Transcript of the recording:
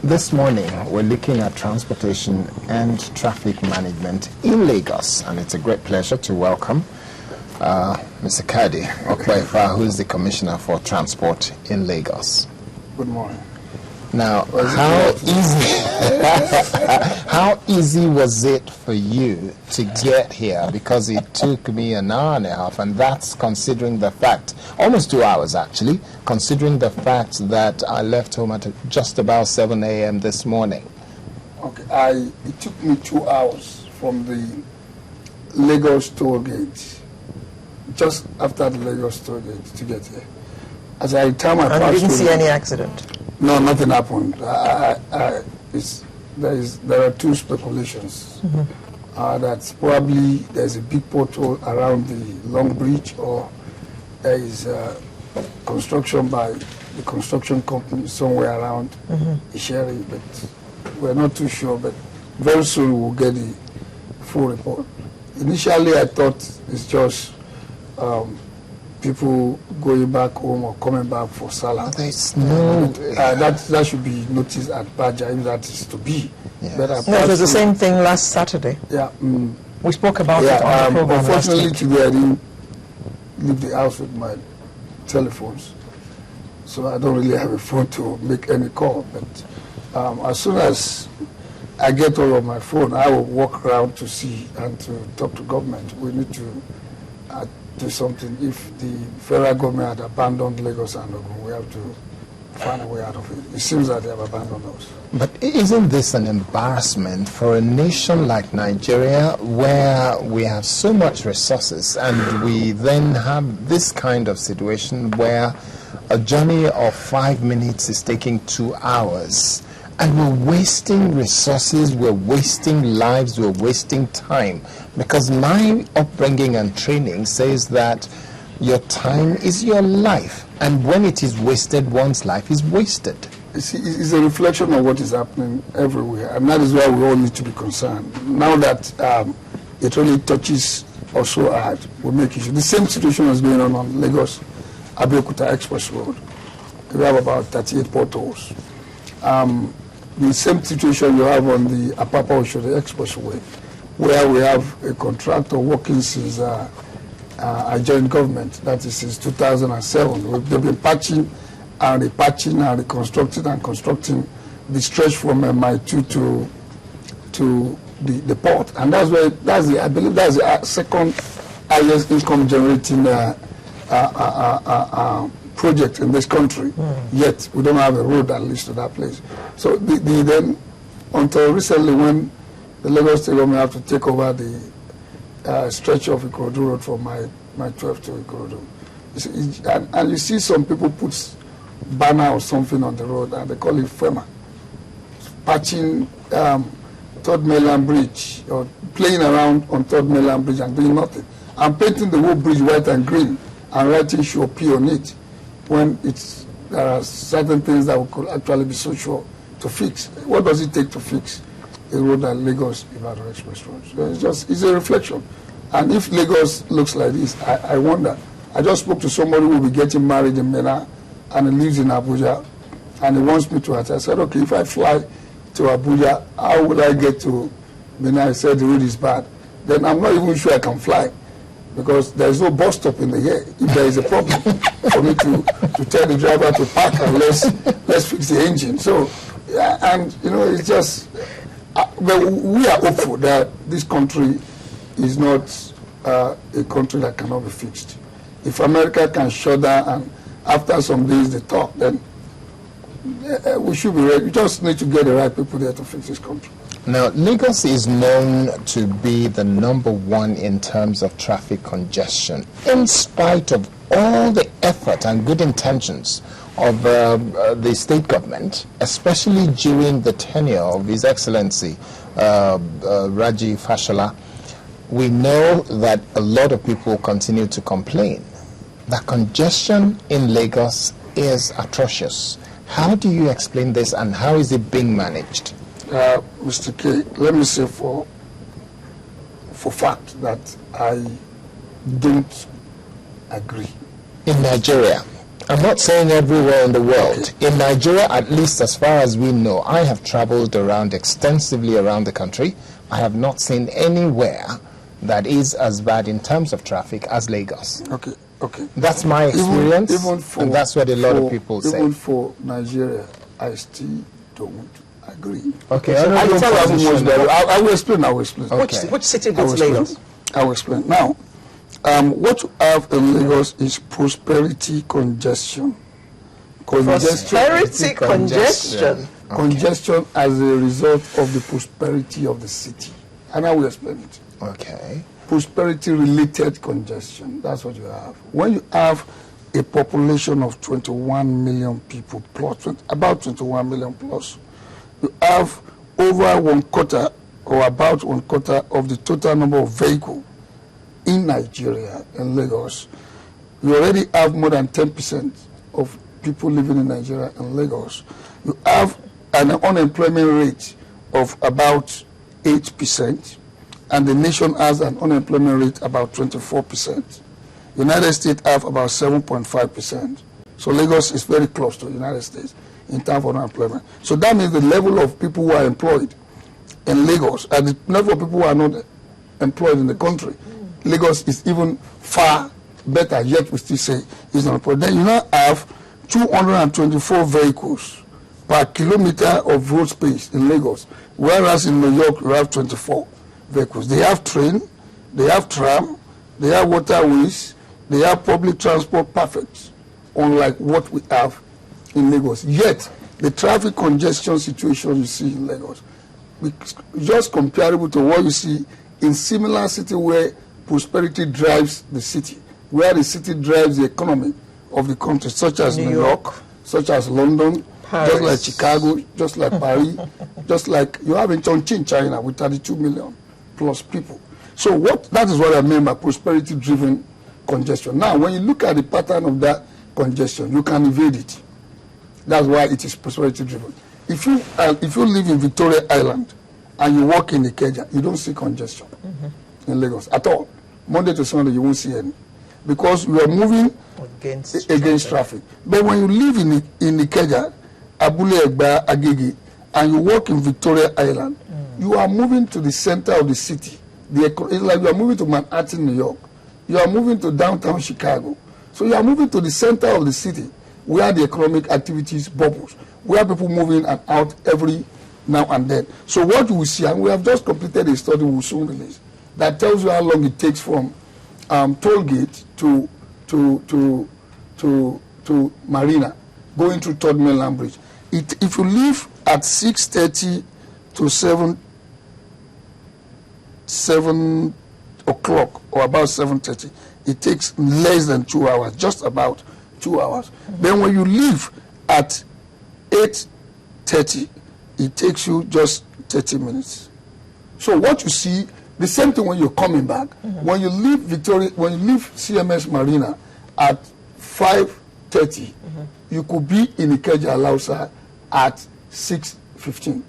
This morning, we're looking at transportation and traffic management in Lagos, and it's a great pleasure to welcome Mr. Kadi Okwefa, who is the Commissioner for Transport in Lagos. Good morning. Now, how easy was it for you to get here? Because it took me an hour and a half, and that's considering the fact, almost 2 hours actually, considering the fact that I left home at just about 7 a.m. this morning. Okay, it took me 2 hours from the Lagos toll gate, just after the Lagos toll gate, to get here. As I time I passed, you didn't see any accident? No, nothing happened. There are two speculations. That probably there's a big pothole around the Long Bridge, or there is construction by the construction company somewhere around Isheri, but we're not too sure. But very soon we'll get the full report. Initially, I thought it's just people going back home or coming back for Salah. There's no... that should be noticed at Baja, if that is to be. Yes. No, it was the same thing last Saturday. Yeah. We spoke about it on the program. Unfortunately, today I didn't leave the house with my telephones, so I don't really have a phone to make any call. But as soon as I get all of my phone, I will walk around to see and to talk to government. We need to do something. If the federal government had abandoned Lagos and Ogun, we have to find a way out of it. It seems that they have abandoned us. But isn't this an embarrassment for a nation like Nigeria, where we have so much resources, and we then have this kind of situation where a journey of 5 minutes is taking 2 hours, and we're wasting resources, we're wasting lives, we're wasting time? Because my upbringing and training says that your time is your life, and when it is wasted, one's life is wasted. It's a reflection of what is happening everywhere, and that is why we all need to be concerned. Now that it really touches us so hard, we make issue. The same situation is going on Lagos-Abeokuta Express Road. We have about 38 potholes. The same situation you have on the Apapa-Oshodi Expressway, where we have a contractor working since a joint government, that is since 2007. They've been patching and repatching and reconstructing the stretch from MI2 to the port, and I believe that's the second highest income generating project in this country. Yet we don't have a road that leads to that place. So then, until recently, when the Lagos State government have to take over the stretch of Ikorodu Road from my 12 to Ikorodu, and you see some people put banner or something on the road, and they call it FEMA, patching Third Mainland Bridge, or playing around on Third Mainland Bridge and doing nothing, and painting the whole bridge white and green and writing "Sure P" on it, when there are certain things that could actually be so sure to fix. What does it take to fix a road like Lagos-Ibadan Express Road? So it's a reflection. And if Lagos looks like this, I wonder. I just spoke to somebody who will be getting married in Mena, and he lives in Abuja, and he wants me to attend. I said, okay, if I fly to Abuja, how would I get to Mena? He said the road is bad. Then I'm not even sure I can fly, because there is no bus stop in the air. If there is a problem, for me to tell the driver to park and let's fix the engine. So, and it's just, but we are hopeful that this country is not a country that cannot be fixed. If America can shut down and after some days they talk, then we should be ready. We just need to get the right people there to fix this country. Now, Lagos is known to be the #1 in terms of traffic congestion, in spite of all the effort and good intentions of the state government, especially during the tenure of His Excellency Raji Fashola. We know that a lot of people continue to complain that congestion in Lagos is atrocious. How do you explain this, and how is it being managed? Mr. K, let me say for fact that I don't agree. In Nigeria? I'm not saying everywhere in the world. In Nigeria, at least as far as we know, I have traveled around extensively around the country. I have not seen anywhere that is as bad in terms of traffic as Lagos. Okay. That's my experience, and that's what a lot of people say. Even for Nigeria, I still don't agree. Okay, I will explain. Okay. Which city beats Lagos? I will explain. Now, what you have in Lagos is prosperity congestion. Prosperity congestion. Congestion as a result of the prosperity of the city. And I will explain it. Okay. Prosperity-related congestion. That's what you have. When you have a population of 21 million people plus, about 21 million plus, you have over 1/4 or about 1/4 of the total number of vehicles in Nigeria, in Lagos. You already have more than 10% of people living in Nigeria and Lagos. You have an unemployment rate of about 8%, and the nation has an unemployment rate about 24%. United States have about 7.5%. So Lagos is very close to the United States in terms of unemployment. So that means the level of people who are employed in Lagos and the level of people who are not employed in the country, Lagos is even far better, yet we still say it's not employed. Then you now have 224 vehicles per kilometer of road space in Lagos, whereas in New York you have 24 vehicles. They have train, they have tram, they have waterways, they have public transport perfect, unlike what we have in Lagos. Yet, the traffic congestion situation you see in Lagos is just comparable to what you see in similar city where prosperity drives the city, where the city drives the economy of the country, such as New York, such as London, Paris. Just like Chicago, just like Paris, just like you have in Chongqing, China, with 32 million plus people. So that is what I mean by prosperity-driven congestion. Now, when you look at the pattern of that congestion, you can evade it. That's why it is prosperity-driven. If you live in Victoria Island and you walk in Ikeja, you don't see congestion in Lagos at all. Monday to Sunday, you won't see any, because you are moving against traffic. But when you live in Ikeja, Abule Egba, Agege, and you walk in Victoria Island, you are moving to the center of the city. It's like you are moving to Manhattan, New York. You are moving to downtown Chicago. So you are moving to the center of the city where the economic activities bubbles, where people move in and out every now and then. So what you will see, and we have just completed a study we will soon release, that tells you how long it takes from toll gate to Marina, going through Third Mainland Bridge. If you leave at 6:30 to 7 o'clock or about 7:30, it takes less than 2 hours, just about 2 hours. Then when you leave at 8:30, it takes you just 30 minutes. So what you see, the same thing when you're coming back. When you leave when you leave CMS Marina at 5:30, you could be in Ikeja Lausa at 6:15.